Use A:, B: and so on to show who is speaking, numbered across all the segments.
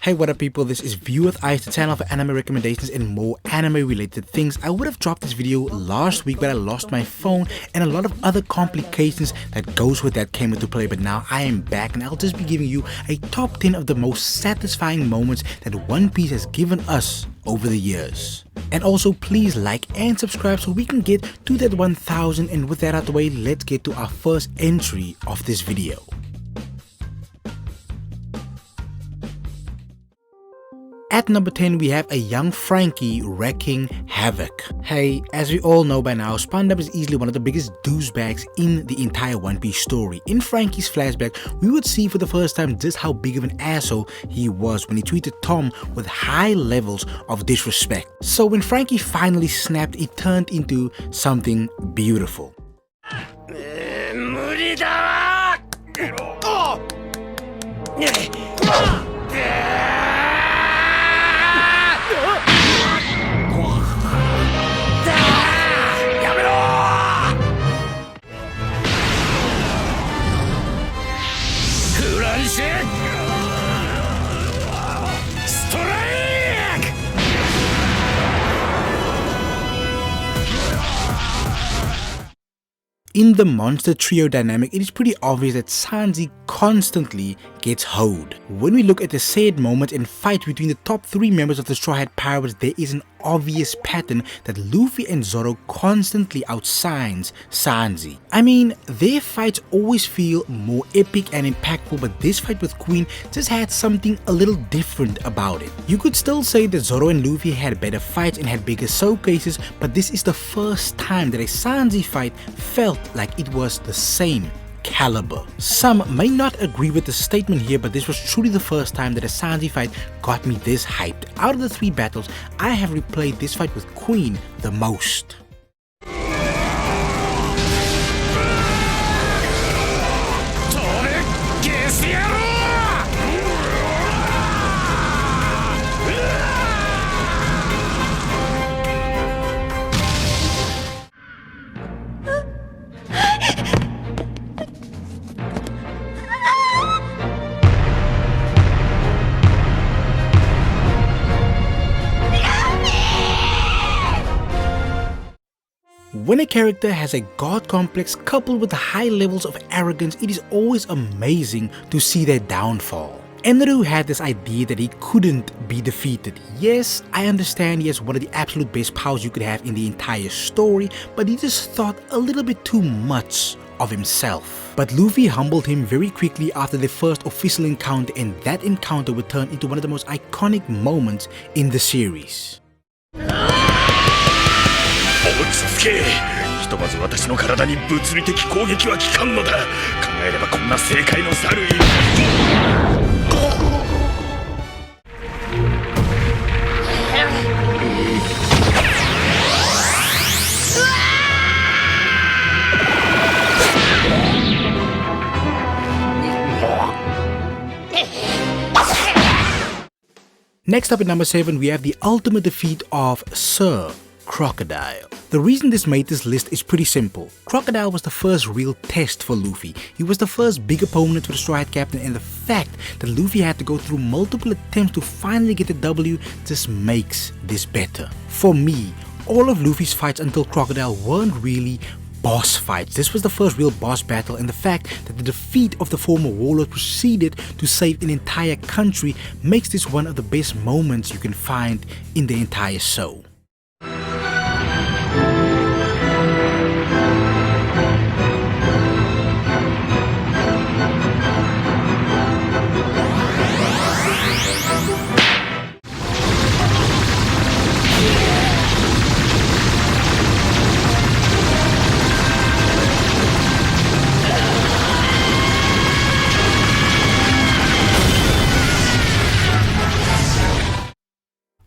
A: Hey, what up people, this is View with Eyes, the channel for anime recommendations and more anime related things. I would have dropped this video last week but I lost my phone and a lot of other complications that goes with that came into play, but now I am back and I'll just be giving you a top 10 of the most satisfying moments that One Piece has given us over the years. And also please like and subscribe so we can get to that 1000, and with that out the way, let's get to our first entry of this video. At number 10, we have a young Frankie wreaking havoc. Hey, as we all know by now, SpongeBob is easily one of the biggest douchebags in the entire One Piece story. In Frankie's flashback, we would see for the first time just how big of an asshole he was when he treated Tom with high levels of disrespect. So when Frankie finally snapped, it turned into something beautiful. In the monster trio dynamic, it is pretty obvious that Sanji constantly gets hoed. When we look at the said moment and fight between the top 3 members of the Straw Hat Pirates, there is an obvious pattern that Luffy and Zoro constantly outshines Sanji. I mean, their fights always feel more epic and impactful, but this fight with Queen just had something a little different about it. You could still say that Zoro and Luffy had better fights and had bigger showcases, but this is the first time that a Sanji fight felt like it was the same caliber. Some may not agree with the statement here, but this was truly the first time that a Sanji fight got me this hyped. Out of the 3 battles, I have replayed this fight with Queen the most. When a character has a god complex coupled with high levels of arrogance, it is always amazing to see their downfall. Enru had this idea that he couldn't be defeated. Yes, I understand he has one of the absolute best powers you could have in the entire story, but he just thought a little bit too much of himself. But Luffy humbled him very quickly after their first official encounter, and that encounter would turn into one of the most iconic moments in the series.
B: 落ち着け。ひとまず私の体に物理的攻撃は効かんのだ。考えればこんな正解の猿い。
A: Next up at number 7, we have the ultimate defeat of Sir Crocodile. The reason this made this list is pretty simple. Crocodile was the first real test for Luffy. He was the first big opponent for the Straw Hat Captain, and the fact that Luffy had to go through multiple attempts to finally get the W just makes this better. For me, all of Luffy's fights until Crocodile weren't really boss fights. This was the first real boss battle, and the fact that the defeat of the former warlord proceeded to save an entire country makes this one of the best moments you can find in the entire show.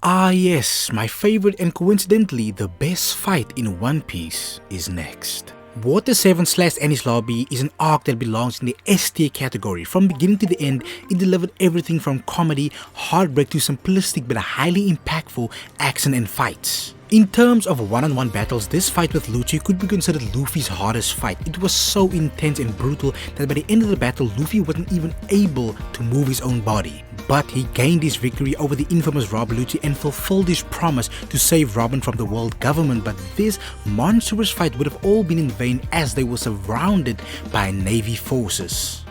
A: Ah yes, my favorite and coincidentally the best fight in One Piece is next. Water 7/Enies Lobby is an arc that belongs in the S tier category. From beginning to the end, it delivered everything from comedy, heartbreak to simplistic but highly impactful action and fights. In terms of one-on-one battles, this fight with Lucci could be considered Luffy's hardest fight. It was so intense and brutal that by the end of the battle, Luffy wasn't even able to move his own body. but he gained his victory over the infamous Rob Lucci and fulfilled his promise to save Robin from the world government. But this monstrous fight would have all been in vain as they were surrounded by Navy forces.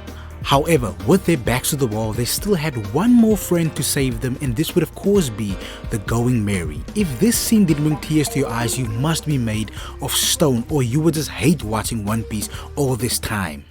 A: However, with their backs to the wall, they still had one more friend to save them, and this would of course be the Going Merry. If this scene didn't bring tears to your eyes, you must be made of stone, or you would just hate watching One Piece all this time.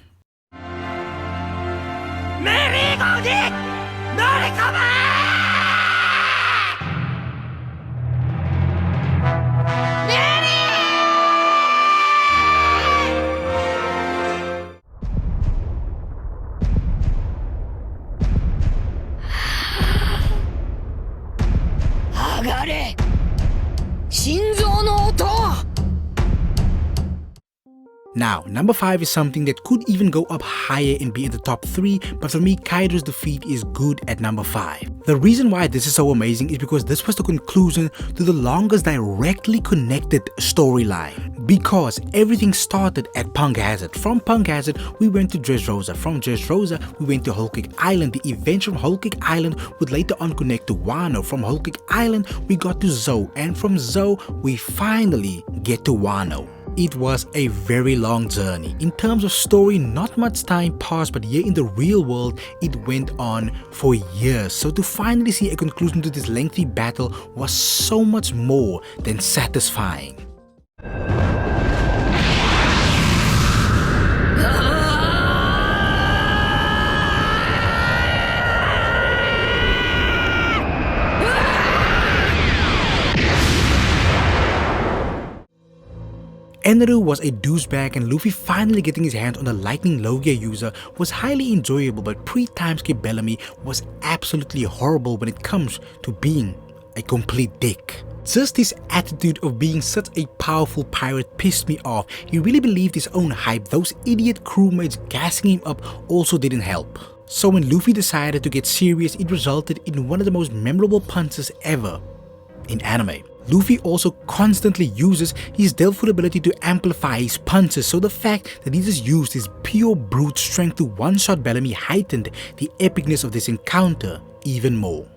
A: Now, number 5 is something that could even go up higher and be in the top 3, but for me, Kaido's defeat is good at number 5. The reason why this is so amazing is because this was the conclusion to the longest directly connected storyline. Because everything started at Punk Hazard. From Punk Hazard, we went to Dressrosa. From Dressrosa, we went to Whole Cake Island. The event from Whole Cake Island would later on connect to Wano. From Whole Cake Island, we got to Zou, and from Zou, we finally get to Wano. It was a very long journey. In terms of story, not much time passed, but here in the real world, it went on for years. So to finally see a conclusion to this lengthy battle was so much more than satisfying. Eneru was a douchebag, and Luffy finally getting his hands on the Lightning Logia user was highly enjoyable, but pre-timeskip Bellamy was absolutely horrible when it comes to being a complete dick. Just his attitude of being such a powerful pirate pissed me off. He really believed his own hype. Those idiot crewmates gassing him up also didn't help. So when Luffy decided to get serious, it resulted in one of the most memorable punches ever in anime. Luffy also constantly uses his Delphoid ability to amplify his punches, so the fact that he just used his pure brute strength to one-shot Bellamy heightened the epicness of this encounter even more.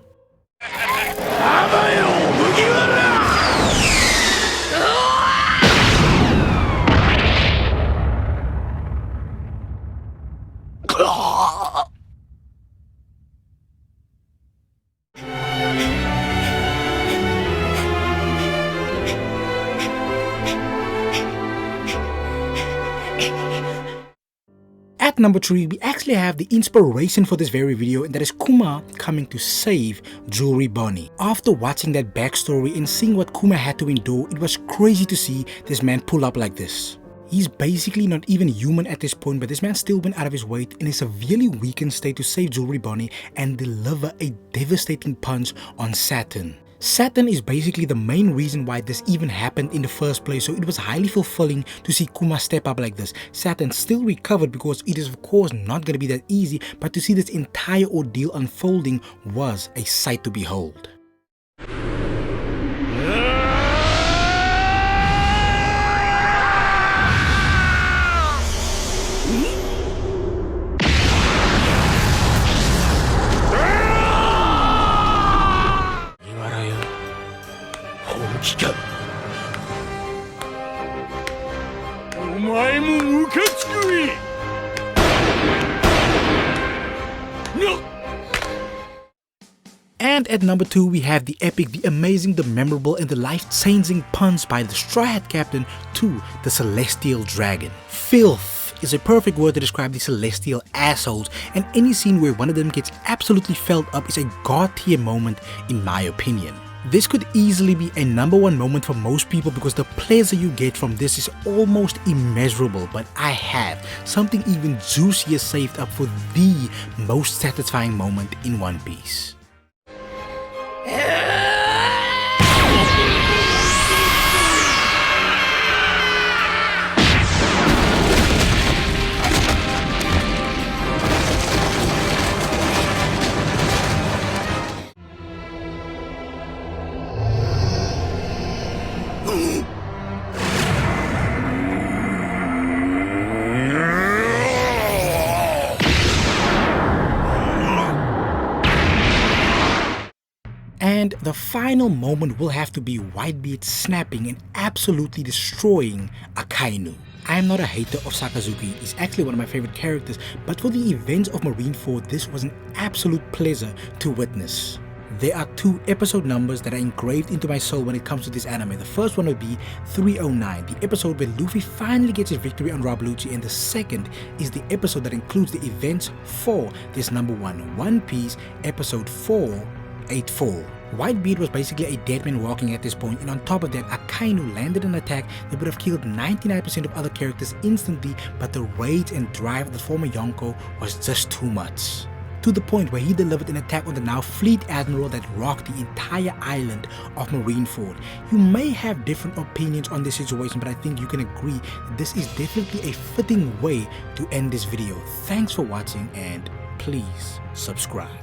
A: At number 3, we actually have the inspiration for this very video, and that is Kuma coming to save Jewelry Bonnie. After watching that backstory and seeing what Kuma had to endure, it was crazy to see this man pull up like this. He's basically not even human at this point, but this man still went out of his way in a severely weakened state to save Jewelry Bonnie and deliver a devastating punch on Saturn. Saturn is basically the main reason why this even happened in the first place, so it was highly fulfilling to see Kuma step up like this. Saturn still recovered because it is of course not going to be that easy, but to see this entire ordeal unfolding was a sight to behold. And at number 2, we have the epic, the amazing, the memorable, and the life-changing punch by the Straw Hat Captain to the Celestial Dragon. Filth is a perfect word to describe the Celestial assholes, and any scene where one of them gets absolutely felled up is a god tier moment in my opinion. This could easily be a number 1 moment for most people because the pleasure you get from this is almost immeasurable, but I have something even juicier saved up for the most satisfying moment in One Piece. And the final moment will have to be Whitebeard snapping and absolutely destroying Akainu. I am not a hater of Sakazuki, he's actually one of my favorite characters, but for the events of Marineford, this was an absolute pleasure to witness. There are 2 episode numbers that are engraved into my soul when it comes to this anime. The first one would be 309, the episode where Luffy finally gets his victory on Rob Lucci, and the second is the episode that includes the events for this number 1, One Piece episode 484. Whitebeard was basically a dead man walking at this point, and on top of that, Akainu landed an attack that would have killed 99% of other characters instantly, but the rage and drive of the former Yonko was just too much. To the point where he delivered an attack on the now Fleet Admiral that rocked the entire island of Marineford. You may have different opinions on this situation, but I think you can agree that this is definitely a fitting way to end this video. Thanks for watching, and please subscribe.